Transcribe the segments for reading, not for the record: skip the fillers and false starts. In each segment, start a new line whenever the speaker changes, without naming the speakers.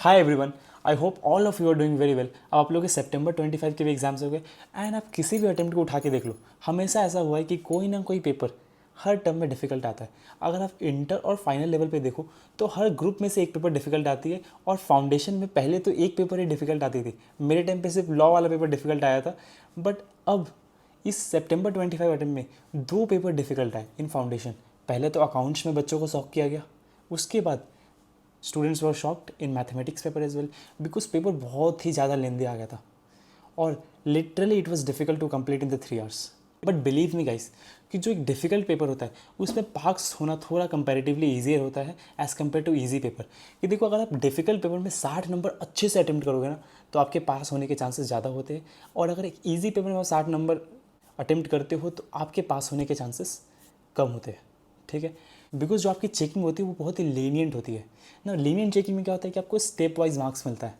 Hi everyone, I hope all of you are doing very well. अब आप लोगों के सितंबर 25 के भी एग्जाम्स हो गए एंड आप किसी भी अटेम्प्ट को उठा के देख लो, हमेशा ऐसा हुआ है कि कोई ना कोई पेपर हर टर्म में डिफिकल्ट आता है। अगर आप इंटर और फाइनल लेवल पे देखो तो हर ग्रुप में से एक पेपर डिफिकल्ट आती है और फाउंडेशन में पहले तो एक पेपर ही डिफिकल्ट आती थी। मेरे टाइम पे सिर्फ लॉ वाला पेपर डिफिकल्ट आया था, बट अब इस सितंबर 25 अटेम्प्ट में दो पेपर डिफिकल्ट आए इन फाउंडेशन। पहले तो अकाउंट्स में बच्चों को सॉल्व किया गया, उसके बाद students were shocked in mathematics paper as well because paper बहुत ही ज़्यादा लेंदी आ गया था और literally it was difficult to complete in the 3 hours. But believe me guys कि जो एक डिफिकल्ट पेपर होता है उसमें पास होना थोड़ा कंपैरेटिवली ईजियर होता है as compare to easy paper. कि देखो, अगर आप डिफिकल्ट पेपर में 60 नंबर अच्छे से अटेम्प्ट करोगे ना तो आपके पास होने के चांसेस ज़्यादा होते हैं, और अगर एक ईजी पेपर में 60 नंबर अटेम्प्ट करते हो तो आपके पास होने के चांसेस कम होते हैं। ठीक है, बिकॉज जो आपकी चेकिंग होती है वो बहुत ही लीनियंट होती है ना। लीनियंट चेकिंग में क्या होता है कि आपको स्टेप वाइज मार्क्स मिलता है,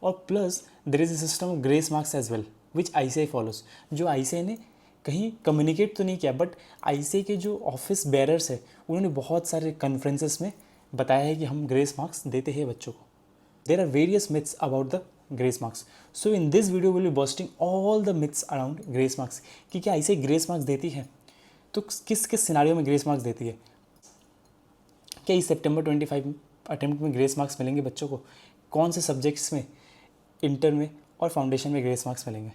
और plus there is a system of grace marks as well which ICI follows. जो आईसीआई ने कहीं कम्युनिकेट तो नहीं किया, बट आईसीआई के जो ऑफिस बेरर्स है उन्होंने बहुत सारे कॉन्फ्रेंसेस में बताया है कि हम ग्रेस मार्क्स देते हैं बच्चों को। There are various myths about the grace marks, so in this video will be busting all the myths around grace marks कि क्या आईसीआई ग्रेस मार्क्स देती है, तो किस किस सिनारियो में ग्रेस मार्क्स देती है, क्या इस सितंबर 25 अटेम्प्ट में ग्रेस मार्क्स मिलेंगे बच्चों को, कौन से सब्जेक्ट्स में इंटर में और फाउंडेशन में ग्रेस मार्क्स मिलेंगे।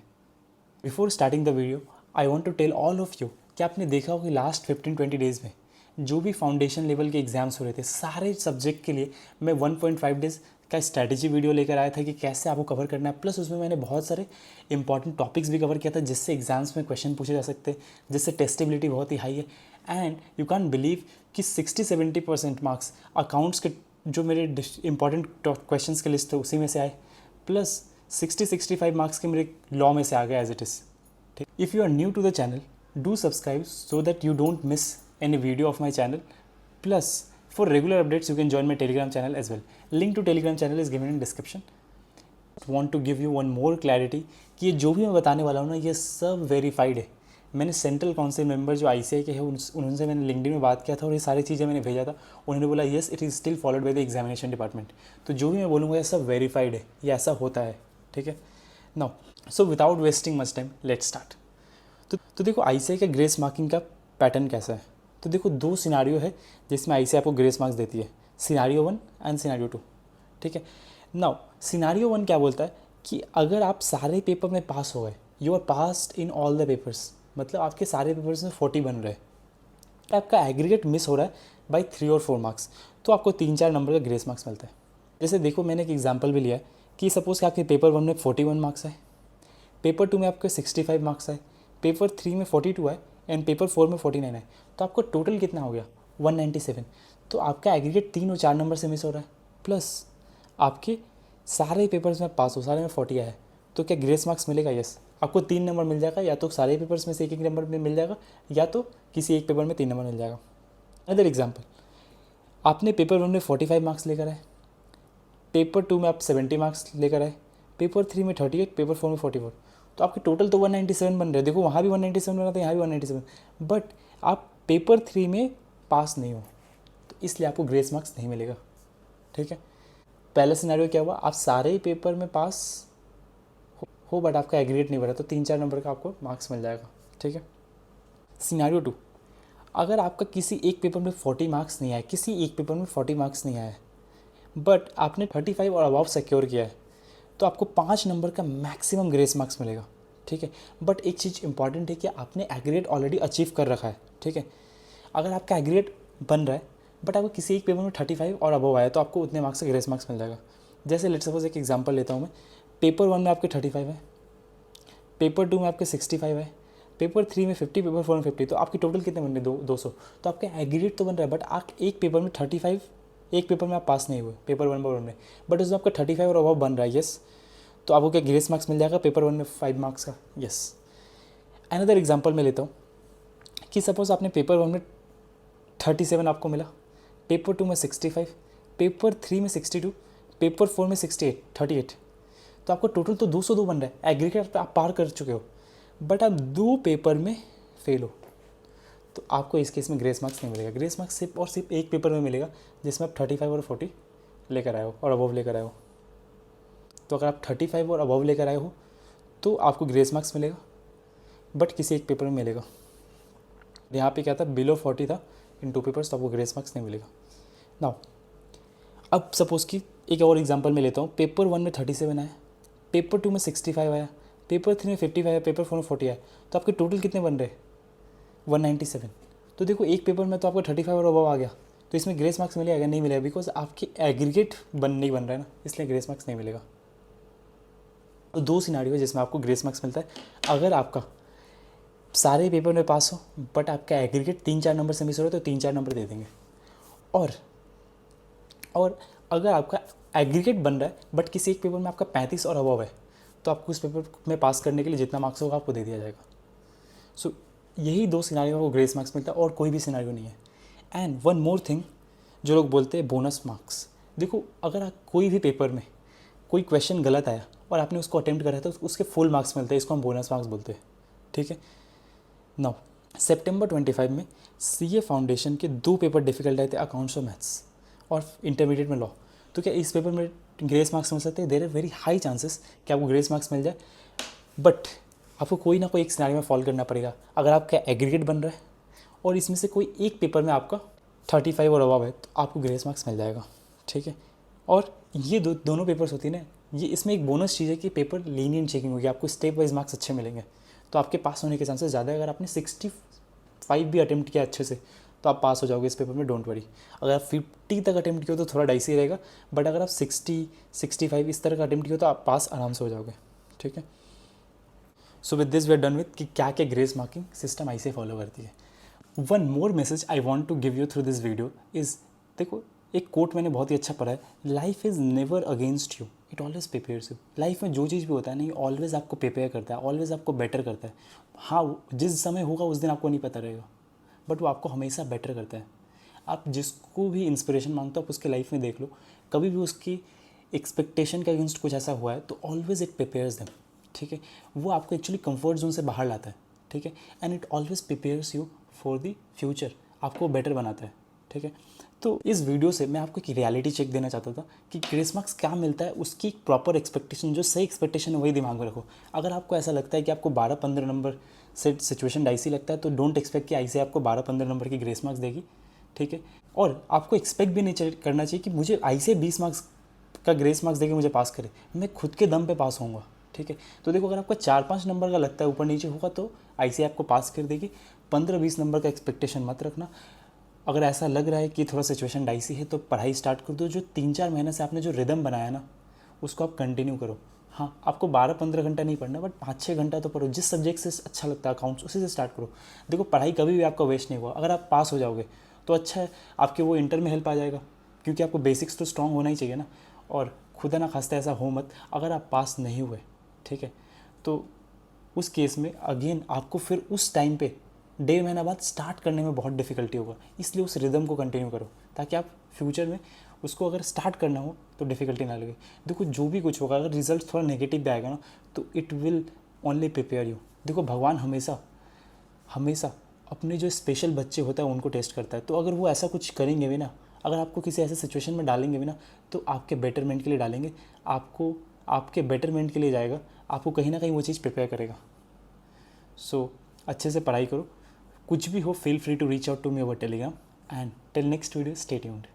Before starting the video I want to tell all of you कि आपने देखा हो कि लास्ट 15-20 डेज़ में जो भी फाउंडेशन लेवल के एग्जाम्स हो रहे थे सारे सब्जेक्ट के लिए मैं 1.5 डेज़ का स्ट्रैटेजी वीडियो लेकर आया था कि कैसे आपको कवर करना है। प्लस उसमें मैंने बहुत सारे इंपॉर्टेंट टॉपिक्स भी कवर किया था जिससे एग्जाम्स में क्वेश्चन पूछे जा सकते हैं, जिससे टेस्टेबिलिटी बहुत ही हाई है। एंड यू कैन बिलीव कि 60-70% मार्क्स अकाउंट्स के जो मेरे इंपॉर्टेंट क्वेश्चंस के लिस्ट थे उसी में से आए, प्लस 60-65 मार्क्स के मेरे लॉ में से आ गए एज इट इज़। ठीक, if you are new to the channel do subscribe so that you don't miss any video of my channel. Plus for regular updates you can join my telegram channel as well. Link to telegram channel is given in description. Want to give you one more clarity कि ये जो भी मैं बताने वाला हूँ ना ये सब वेरीफाइड है। मैंने सेंट्रल काउंसिल मेंबर जो आईसीआई के हैं उनसे मैंने लिंक्डइन में बात किया था और ये सारी चीज़ें मैंने भेजा था। उन्होंने बोला yes it is still followed by the examination department. तो जो भी मैं बोलूँगा ये सब वेरीफाइड है, ये ऐसा होता है। ठीक है, now so without wasting much time let's start. तो देखो आईसीआई का ग्रेस मार्किंग का पैटर्न कैसा है। तो देखो दो सिनारियो है जिसमें आईसीआई आपको ग्रेस मार्क्स देती है, सिनारियो 1 एंड सिनारियो 2। ठीक है, नाउ सिनारियो 1 क्या बोलता है कि अगर आप सारे पेपर में पास हो गए, you are passed in all the papers, मतलब आपके सारे पेपर्स में 40 बन रहे हैं, आपका एग्रीगेट मिस हो रहा है बाई 3 और 4 मार्क्स, तो आपको 3-4 नंबर का ग्रेस मार्क्स मिलता है। जैसे देखो मैंने एक एग्जाम्पल भी लिया है कि सपोज़ कि आपके पेपर 1 में 41 मार्क्स आए, पेपर 2 में आपके 65 मार्क्स आए, पेपर 3 में 42 आए एंड पेपर 4 में 49 आए, तो आपको टोटल कितना हो गया 197। तो आपका एग्रीगेट 3 और 4 नंबर से मिस हो रहा है, प्लस आपके सारे पेपर्स में पास हो, सारे में 40 आया है, तो क्या ग्रेस मार्क्स मिलेगा? यस, आपको 3 नंबर मिल जाएगा, या तो सारे पेपर्स में से एक एक नंबर में मिल जाएगा या तो किसी एक पेपर में 3 नंबर मिल जाएगा। अदर एग्जाम्पल, आपने पेपर 1 में 45 मार्क्स लेकर आए, पेपर 2 में आप 70 मार्क्स लेकर आए, पेपर 3 में 38, पेपर 4 में 44, तो आपके टोटल तो 197 बन रहे हैं। देखो वहाँ भी 197 बना था, यहाँ भी 197, बट आप पेपर 3 में पास नहीं हो तो इसलिए आपको ग्रेस मार्क्स नहीं मिलेगा। ठीक है, पहला सिनेरियो क्या हुआ, आप सारे पेपर में पास हो बट आपका एग्रीगेट नहीं बढ़ा, तो 3-4 नंबर का आपको मार्क्स मिल जाएगा। ठीक है, सिनेरियो 2, अगर आपका किसी एक पेपर में 40 मार्क्स नहीं आए, किसी एक पेपर में 40 मार्क्स नहीं आए बट आपने 35 और अबव सिक्योर किया है, तो आपको 5 नंबर का मैक्सिमम ग्रेस मार्क्स मिलेगा। ठीक है, बट एक चीज़ इंपॉर्टेंट है कि आपने एग्रीगेट ऑलरेडी अचीव कर रखा है। ठीक है, अगर आपका एग्रीगेट बन रहा है बट आपको किसी एक पेपर में 35 और अबव आया तो आपको उतने मार्क्स से ग्रेस मार्क्स मिल जाएगा। जैसे लेट्स सपोज एक एग्जांपल लेता हूँ मैं, पेपर 1 में आपके 35 है, पेपर 2 में आपके 65 है, पेपर 3 में 50, पेपर 4 में 50, तो आपकी टोटल कितने बन रहे? 200। तो आपका एग्रीगेट तो बन रहा है बट आप एक पेपर में 35, एक पेपर में आप पास नहीं हुए पेपर 1 में, बट उसमें आपका 35 और अबव बन रहा है। यस, तो आपको क्या ग्रेस मार्क्स मिल जाएगा पेपर 1 में 5 मार्क्स का? यस। अनदर एग्जांपल मैं लेता हूँ कि सपोज आपने पेपर 1 में 37 आपको मिला, पेपर 2 में 65, पेपर 3 में 62, पेपर 4 में 38, तो आपको टोटल तो 202 बन रहा है, एग्रीगेट आप पार कर चुके हो, बट आप 2 पेपर में फेल हो, तो आपको इस केस में ग्रेस मार्क्स नहीं मिलेगा। ग्रेस मार्क्स सिर्फ और सिर्फ एक पेपर में मिलेगा जिसमें आप 35 और 40 लेकर आए हो और अबव लेकर आए हो। तो अगर आप 35 और अबव लेकर आए हो तो आपको ग्रेस मार्क्स मिलेगा, बट किसी एक पेपर में मिलेगा। यहाँ पे क्या था, बिलो 40 था इन 2 पेपर्स, तो आपको ग्रेस मार्क्स नहीं मिलेगा। नाउ अब सपोज़ कि एक और एग्जांपल मैं लेता हूँ, पेपर 1 में 37 आया, पेपर 2 में 65 आया, पेपर 3 में 55 आया, पेपर 4 में 40 आया, तो आपके टोटल कितने बन रहे, 197। तो देखो एक पेपर में तो आपको 35 और अबव आ गया, तो इसमें ग्रेस मार्क्स मिलेगा नहीं मिलेगा, बिकॉज आपकी एग्रीगेट नहीं बन रहा है ना, इसलिए ग्रेस मार्क्स नहीं मिलेगा। तो 2 सिनारियो है जिसमें आपको ग्रेस मार्क्स मिलता है, अगर आपका सारे पेपर में पास हो बट आपका एग्रीगेट 3-4 नंबर से मिस हो रहा है तो 3-4 नंबर दे देंगे, और अगर आपका एग्रीगेट बन रहा है बट किसी एक पेपर में आपका 35 और अबव है, तो आपको उस पेपर में पास करने के लिए जितना मार्क्स होगा आपको दे दिया जाएगा। सो यही 2 सिनारियो को ग्रेस मार्क्स मिलता है, और कोई भी सिनारियो नहीं है। एंड वन मोर थिंग, जो लोग बोलते हैं बोनस मार्क्स, देखो अगर आप कोई भी पेपर में कोई क्वेश्चन गलत आया और आपने उसको अटेम्प्ट करा तो उसके फुल मार्क्स मिलते हैं, इसको हम बोनस मार्क्स बोलते हैं, ठीक है। नाउ सितंबर 25 में सीए फाउंडेशन के 2 पेपर डिफिकल्ट आए थे, अकाउंट्स और मैथ्स, और इंटरमीडिएट में लॉ। तो क्या इस पेपर में ग्रेस मार्क्स मिल सकते हैं? There are very high chances कि आपको ग्रेस मार्क्स मिल जाए, बट आपको कोई ना कोई एक सिनेरियो में फॉलो करना पड़ेगा। अगर आपका एग्रीगेट बन रहा है और इसमें से कोई एक पेपर में आपका 35 और अबव है तो आपको ग्रेस मार्क्स मिल जाएगा, ठीक है। और ये दोनों पेपर्स होती है ना, ये इसमें एक बोनस चीज़ है कि पेपर लीनियंट चेकिंग होगी, आपको स्टेप वाइज मार्क्स अच्छे मिलेंगे, तो आपके पास होने के चांसेस ज़्यादा है। अगर आपने 65 भी अटेम्प्ट किया अच्छे से तो आप पास हो जाओगे इस पेपर में, डोंट वरी। अगर आप 50 तक अटेम्प्ट किया तो थोड़ा डाइसी रहेगा, बट अगर आप 60-65 इस तरह का अटेम्प्ट किया तो आप पास आराम से हो जाओगे, ठीक है। So with this we are done with कि क्या क्या ग्रेस मार्किंग सिस्टम ऐसे फॉलो करती है। One more message I want to give you through this video is, देखो एक कोट मैंने बहुत ही अच्छा पढ़ा है, life is never against you, it always prepares you. Life में जो चीज़ भी होता है नहीं, ऑलवेज आपको प्रिपेयर करता है, ऑलवेज आपको बेटर करता है। हाँ, जिस समय होगा उस दिन आपको नहीं पता रहेगा, बट वो आपको हमेशा बेटर करता है। आप जिसको भी इंस्पिरेशन मांगते हो आप उसके लाइफ में देख लो, कभी भी उसकी एक्सपेक्टेशन के अगेंस्ट कुछ ऐसा हुआ है तो ऑलवेज इट प्रिपेयर्स देम, ठीक है। वो आपको एक्चुअली कंफर्ट जोन से बाहर लाता है, ठीक है, and it always prepares you for the future, आपको बेटर बनाता है, ठीक है। तो इस वीडियो से मैं आपको एक रियलिटी चेक देना चाहता था कि ग्रेस मार्क्स क्या मिलता है, उसकी प्रॉपर एक्सपेक्टेशन, जो सही एक्सपेक्टेशन है वही दिमाग में रखो। अगर आपको ऐसा लगता है कि आपको 12-15 नंबर से सिचुएशन डाइसी लगता है तो डोंट एक्सपेक्ट कि ऐसे आपको 12-15 नंबर की ग्रेस मार्क्स देगी, ठीक है। और आपको एक्सपेक्ट भी नहीं करना चाहिए कि मुझे ऐसे 20 मार्क्स का ग्रेस मार्क्स देके मुझे पास करे, मैं खुद के दम पे पास होऊंगा, ठीक है। तो देखो अगर आपको 4-5 नंबर का लगता है ऊपर नीचे होगा तो ऐसे आपको पास कर देगी, 15-20 नंबर का एक्सपेक्टेशन मत रखना। अगर ऐसा लग रहा है कि थोड़ा सिचुएशन डाइसी है तो पढ़ाई स्टार्ट कर दो, जो 3-4 महीने से आपने जो रिदम बनाया ना उसको आप कंटिन्यू करो। हाँ, आपको 12-15 घंटा नहीं पढ़ना, बट 5-6 घंटा तो पढ़ो, जिस सब्जेक्ट से अच्छा लगता है अकाउंट्स उसी से स्टार्ट करो। देखो पढ़ाई कभी भी आपका वेस्ट नहीं हुआ, अगर आप पास हो जाओगे तो अच्छा है, आपके वो इंटर में हेल्प आ जाएगा, क्योंकि आपको बेसिक्स तो स्ट्रॉन्ग होना ही चाहिए ना। और खुदा ना खास्ता ऐसा हो मत अगर आप पास नहीं हुए, ठीक है, तो उस केस में अगेन आपको फिर उस टाइम पे 1.5 महीना बाद स्टार्ट करने में बहुत डिफ़िकल्टी होगा, इसलिए उस रिदम को कंटिन्यू करो ताकि आप फ्यूचर में उसको अगर स्टार्ट करना हो तो डिफ़िकल्टी ना लगे। देखो जो भी कुछ होगा, अगर रिजल्ट थोड़ा नेगेटिव भी आएगा ना तो it will only prepare you. देखो भगवान हमेशा हमेशा अपने जो स्पेशल बच्चे होता है उनको टेस्ट करता है, तो अगर वो ऐसा कुछ करेंगे भी ना, अगर आपको किसी ऐसे सिचुएशन में डालेंगे भी ना तो आपके बेटरमेंट के लिए डालेंगे, आपको आपके बेटरमेंट के लिए जाएगा, आपको कहीं ना कहीं वो चीज़ प्रिपेयर करेगा। सो अच्छे से पढ़ाई करो, कुछ भी हो feel free to reach out to me over Telegram, and till next video stay tuned.